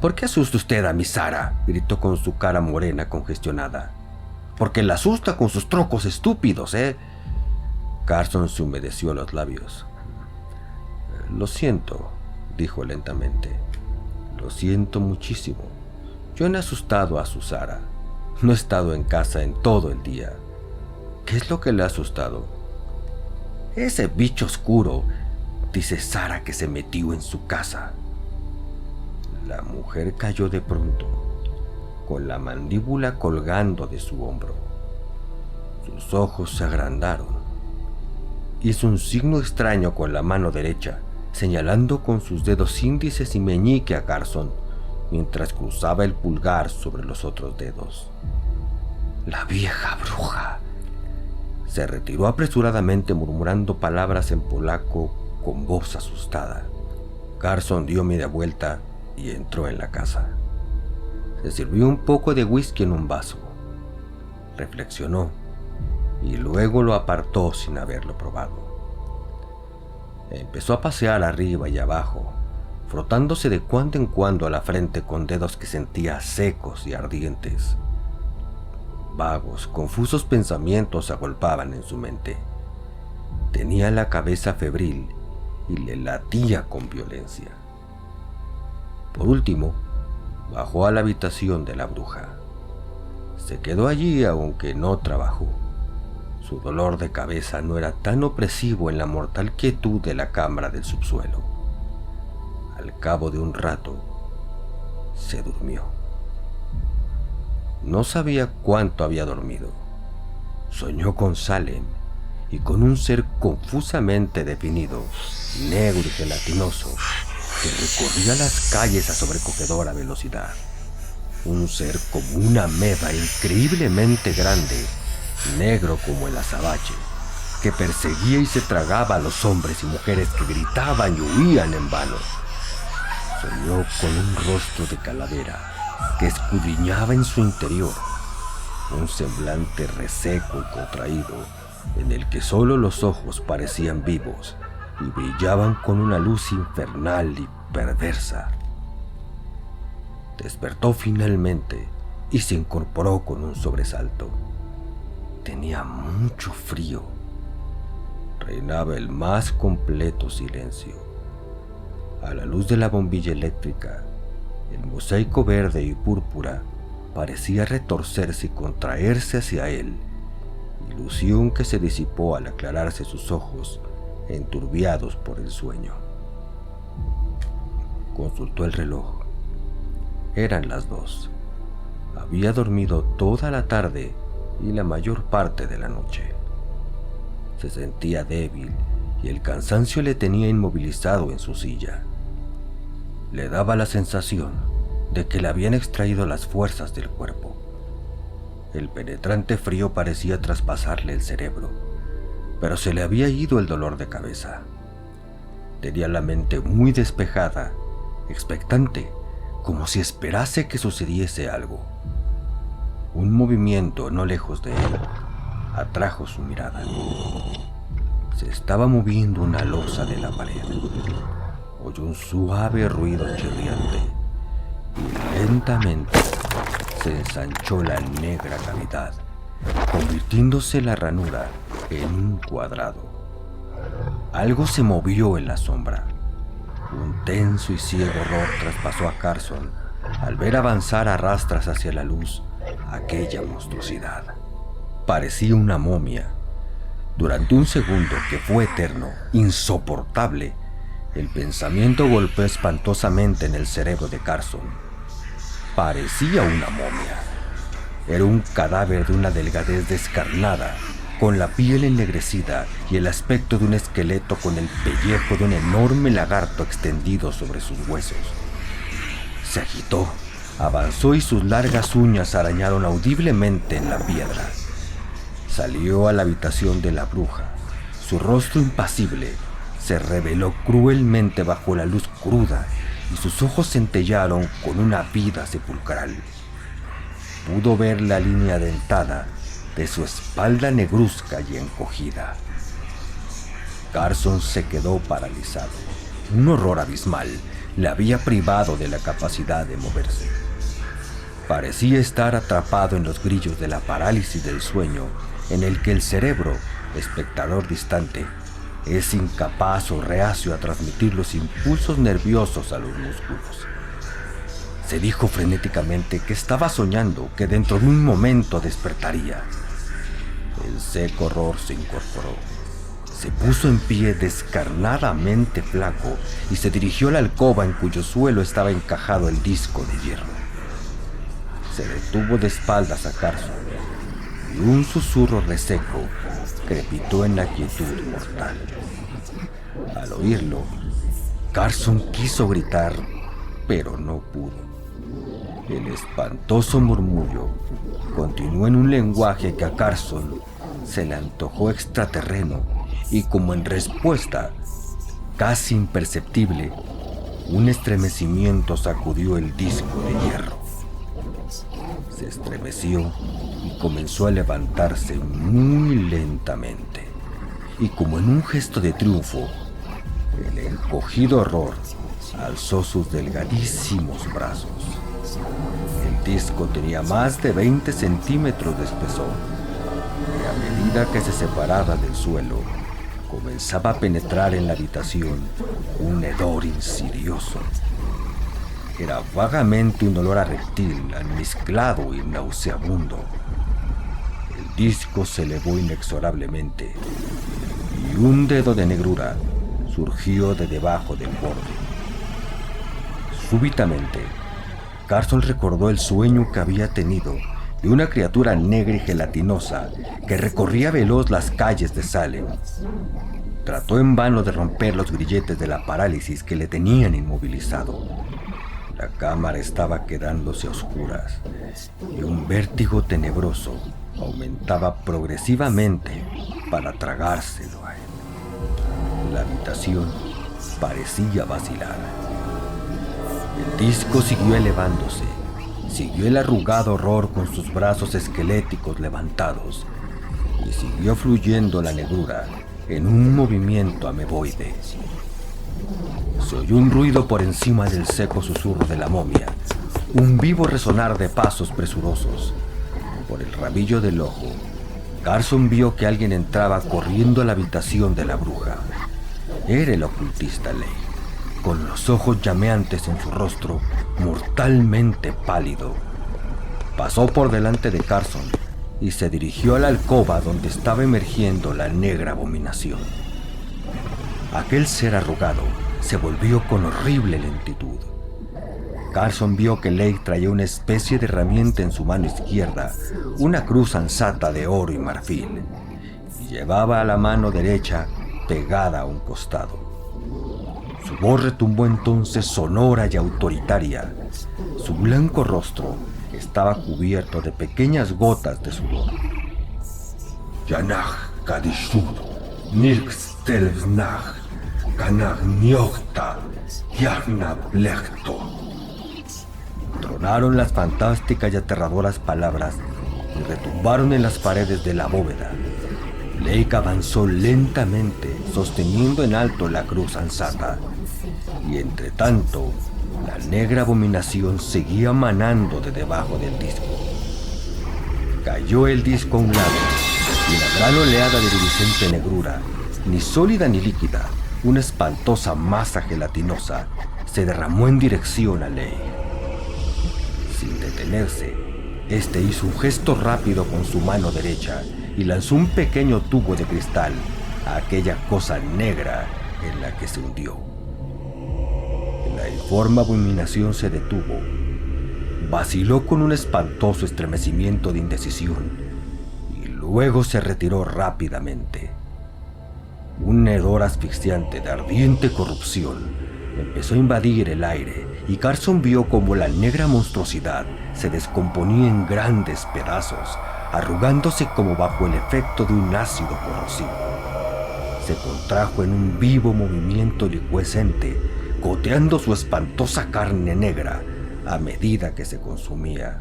«¿Por qué asusta usted a mi Sara?», gritó con su cara morena congestionada. «Porque la asusta con sus trocos estúpidos, ¿eh?». Carson se humedeció los labios. «Lo siento», dijo lentamente. «Lo siento muchísimo. Yo no he asustado a su Sara. No he estado en casa en todo el día». «¿Qué es lo que le ha asustado?». «Ese bicho oscuro. Dice Sara que se metió en su casa». La mujer cayó de pronto, con la mandíbula colgando de su hombro. Sus ojos se agrandaron. Hizo un signo extraño con la mano derecha, señalando con sus dedos índices y meñique a Carson, mientras cruzaba el pulgar sobre los otros dedos. «La vieja bruja». Se retiró apresuradamente murmurando palabras en polaco con voz asustada. Carson dio media vuelta y entró en la casa. Se sirvió un poco de whisky en un vaso. Reflexionó y luego lo apartó sin haberlo probado. Empezó a pasear arriba y abajo, frotándose de cuando en cuando a la frente con dedos que sentía secos y ardientes. Vagos, confusos pensamientos se agolpaban en su mente. Tenía la cabeza febril y le latía con violencia. Por último, bajó a la habitación de la bruja. Se quedó allí aunque no trabajó. Su dolor de cabeza no era tan opresivo en la mortal quietud de la cámara del subsuelo. Al cabo de un rato, se durmió. No sabía cuánto había dormido. Soñó con Salem y con un ser confusamente definido, negro y gelatinoso, que recorría las calles a sobrecogedora velocidad. Un ser como una ameba increíblemente grande, negro como el azabache, que perseguía y se tragaba a los hombres y mujeres que gritaban y huían en vano. Soñó con un rostro de calavera que escudriñaba en su interior, un semblante reseco y contraído, en el que solo los ojos parecían vivos y brillaban con una luz infernal y perversa. Despertó finalmente y se incorporó con un sobresalto. Tenía mucho frío. Reinaba el más completo silencio. A la luz de la bombilla eléctrica, el mosaico verde y púrpura parecía retorcerse y contraerse hacia él, ilusión que se disipó al aclararse sus ojos, enturbiados por el sueño. Consultó el reloj. Eran las 2. Había dormido toda la tarde y la mayor parte de la noche. Se sentía débil y el cansancio le tenía inmovilizado en su silla. Le daba la sensación de que le habían extraído las fuerzas del cuerpo. El penetrante frío parecía traspasarle el cerebro, pero se le había ido el dolor de cabeza. Tenía la mente muy despejada, expectante, como si esperase que sucediese algo. Un movimiento no lejos de él atrajo su mirada. Se estaba moviendo una losa de la pared. Oyó un suave ruido chirriante y lentamente se ensanchó la negra cavidad, convirtiéndose la ranura en un cuadrado. Algo se movió en la sombra. Un tenso y ciego horror traspasó a Carson al ver avanzar a rastras hacia la luz aquella monstruosidad. Parecía una momia. Durante un segundo que fue eterno, insoportable, el pensamiento golpeó espantosamente en el cerebro de Carson. Parecía una momia. Era un cadáver de una delgadez descarnada, con la piel ennegrecida y el aspecto de un esqueleto con el pellejo de un enorme lagarto extendido sobre sus huesos. Se agitó, avanzó y sus largas uñas arañaron audiblemente en la piedra. Salió a la habitación de la bruja. Su rostro impasible se reveló cruelmente bajo la luz cruda y sus ojos centellaron con una vida sepulcral. Pudo ver la línea dentada de su espalda negruzca y encogida. Carson se quedó paralizado. Un horror abismal le había privado de la capacidad de moverse. Parecía estar atrapado en los grillos de la parálisis del sueño, en el que el cerebro, espectador distante, es incapaz o reacio a transmitir los impulsos nerviosos a los músculos. Se dijo frenéticamente que estaba soñando, que dentro de un momento despertaría. El seco horror se incorporó. Se puso en pie descarnadamente flaco y se dirigió a la alcoba en cuyo suelo estaba encajado el disco de hierro. Se detuvo de espaldas a Carson y un susurro reseco crepitó en la quietud mortal. Al oírlo, Carson quiso gritar, pero no pudo. El espantoso murmullo continuó en un lenguaje que a Carson se le antojó extraterreno y como en respuesta, casi imperceptible, un estremecimiento sacudió el disco de hierro. Se estremeció y comenzó a levantarse muy lentamente, y como en un gesto de triunfo, El encogido horror alzó sus delgadísimos brazos. El disco tenía más de 20 centímetros de espesor, y a medida que se separaba del suelo, comenzaba a penetrar en la habitación un hedor insidioso. Era vagamente un olor a reptil, almizclado y nauseabundo. El disco se elevó inexorablemente, y un dedo de negrura surgió de debajo del borde. Súbitamente, Carson recordó el sueño que había tenido de una criatura negra y gelatinosa que recorría veloz las calles de Salem. Trató en vano de romper los grilletes de la parálisis que le tenían inmovilizado. La cámara estaba quedándose a oscuras y un vértigo tenebroso aumentaba progresivamente para tragárselo a él. La habitación parecía vacilar. El disco siguió elevándose. Siguió el arrugado horror con sus brazos esqueléticos levantados y siguió fluyendo la negrura en un movimiento ameboide. Se oyó un ruido por encima del seco susurro de la momia, un vivo resonar de pasos presurosos. Por el rabillo del ojo, Carson vio que alguien entraba corriendo a la habitación de la bruja. Era el ocultista Ley, con los ojos llameantes en su rostro, mortalmente pálido. Pasó por delante de Carson y se dirigió a la alcoba donde estaba emergiendo la negra abominación. Aquel ser arrugado se volvió con horrible lentitud. Carson vio que Lake traía una especie de herramienta en su mano izquierda, una cruz ansata de oro y marfil, y llevaba a la mano derecha pegada a un costado. Su voz retumbó entonces sonora y autoritaria. Su blanco rostro estaba cubierto de pequeñas gotas de sudor. Yanach Kadishud, Nirkstelvnach, Kanach Niokta, Yagna Blechto. Tronaron las fantásticas y aterradoras palabras y retumbaron en las paredes de la bóveda. Lake avanzó lentamente, sosteniendo en alto la cruz ansata, y entre tanto, la negra abominación seguía manando de debajo del disco. Cayó el disco a un lado, y la gran oleada de iridiscente negrura, ni sólida ni líquida, una espantosa masa gelatinosa, se derramó en dirección a Lake. Sin detenerse, este hizo un gesto rápido con su mano derecha y lanzó un pequeño tubo de cristal a aquella cosa negra en la que se hundió. La informe abominación se detuvo, vaciló con un espantoso estremecimiento de indecisión y luego se retiró rápidamente. Un hedor asfixiante de ardiente corrupción empezó a invadir el aire y Carson vio como la negra monstruosidad se descomponía en grandes pedazos, arrugándose como bajo el efecto de un ácido corrosivo. Se contrajo en un vivo movimiento licuescente, goteando su espantosa carne negra a medida que se consumía.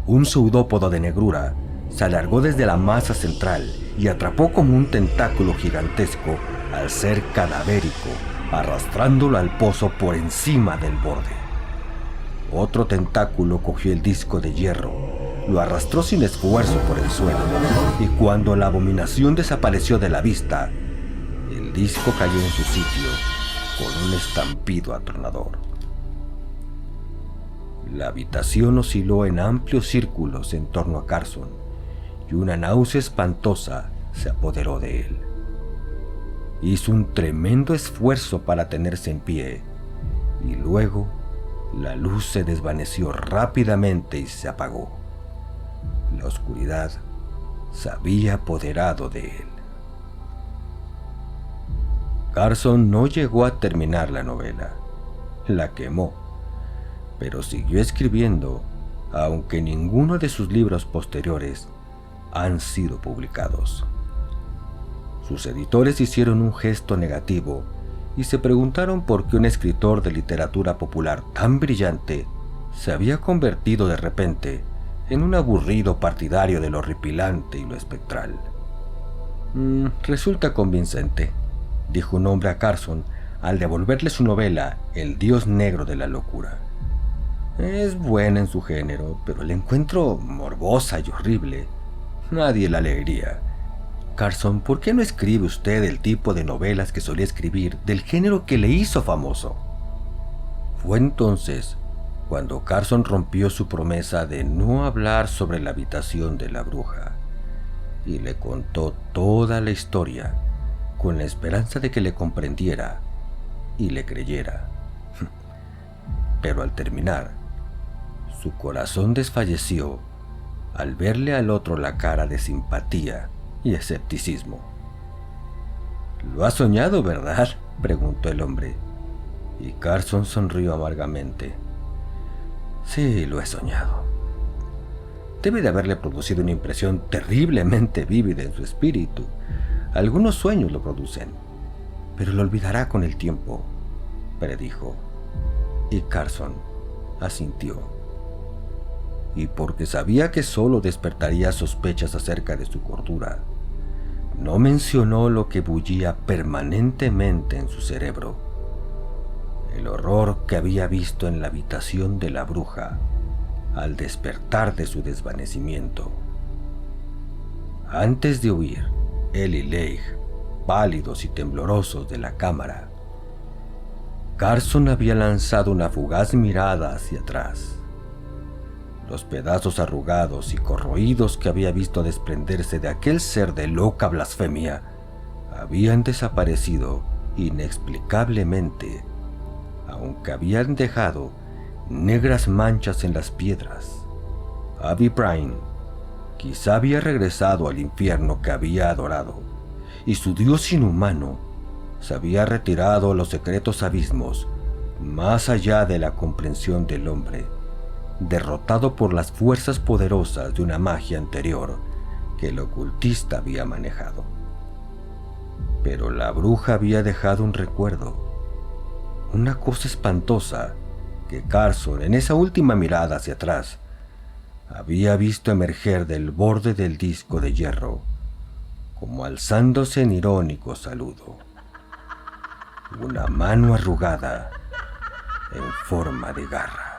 Un pseudópodo de negrura se alargó desde la masa central y atrapó como un tentáculo gigantesco al ser cadavérico, arrastrándolo al pozo por encima del borde. Otro tentáculo cogió el disco de hierro, lo arrastró sin esfuerzo por el suelo, y cuando la abominación desapareció de la vista, el disco cayó en su sitio con un estampido atronador. La habitación osciló en amplios círculos en torno a Carson, y una náusea espantosa se apoderó de él. Hizo un tremendo esfuerzo para tenerse en pie, y luego la luz se desvaneció rápidamente y se apagó. La oscuridad se había apoderado de él. Carson no llegó a terminar la novela. La quemó, pero siguió escribiendo, aunque ninguno de sus libros posteriores han sido publicados. Sus editores hicieron un gesto negativo y se preguntaron por qué un escritor de literatura popular tan brillante se había convertido de repente en un aburrido partidario de lo horripilante y lo espectral. Resulta convincente, dijo un hombre a Carson al devolverle su novela El Dios Negro de la Locura. Es buena en su género, pero la encuentro morbosa y horrible. Nadie la leería. Carson, ¿por qué no escribe usted el tipo de novelas que solía escribir del género que le hizo famoso? Fue entonces cuando Carson rompió su promesa de no hablar sobre la habitación de la bruja y le contó toda la historia con la esperanza de que le comprendiera y le creyera. Pero al terminar, su corazón desfalleció al verle al otro la cara de simpatía y escepticismo. «¿Lo has soñado, verdad?», preguntó el hombre, y Carson sonrió amargamente. «Sí, lo he soñado. Debe de haberle producido una impresión terriblemente vívida en su espíritu. Algunos sueños lo producen, pero lo olvidará con el tiempo», predijo. Y Carson asintió. Y porque sabía que solo despertaría sospechas acerca de su cordura, no mencionó lo que bullía permanentemente en su cerebro: el horror que había visto en la habitación de la bruja al despertar de su desvanecimiento. Antes de huir, él y Leigh, pálidos y temblorosos de la cámara, Carson había lanzado una fugaz mirada hacia atrás. Los pedazos arrugados y corroídos que había visto desprenderse de aquel ser de loca blasfemia habían desaparecido inexplicablemente, aunque habían dejado negras manchas en las piedras. Abby Byrne quizá había regresado al infierno que había adorado, y su dios inhumano se había retirado a los secretos abismos más allá de la comprensión del hombre, derrotado por las fuerzas poderosas de una magia anterior que el ocultista había manejado. Pero la bruja había dejado un recuerdo, una cosa espantosa que Carson, en esa última mirada hacia atrás, había visto emerger del borde del disco de hierro, como alzándose en irónico saludo. Una mano arrugada en forma de garra.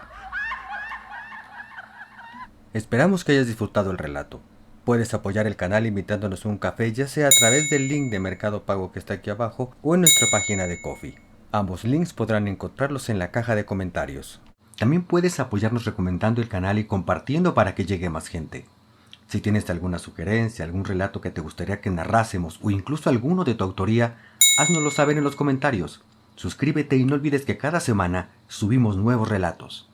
Esperamos que hayas disfrutado el relato. Puedes apoyar el canal invitándonos a un café, ya sea a través del link de Mercado Pago que está aquí abajo o en nuestra página de Ko-fi. Ambos links podrán encontrarlos en la caja de comentarios. También puedes apoyarnos recomendando el canal y compartiendo para que llegue más gente. Si tienes alguna sugerencia, algún relato que te gustaría que narrásemos o incluso alguno de tu autoría, háznoslo saber en los comentarios. Suscríbete y no olvides que cada semana subimos nuevos relatos.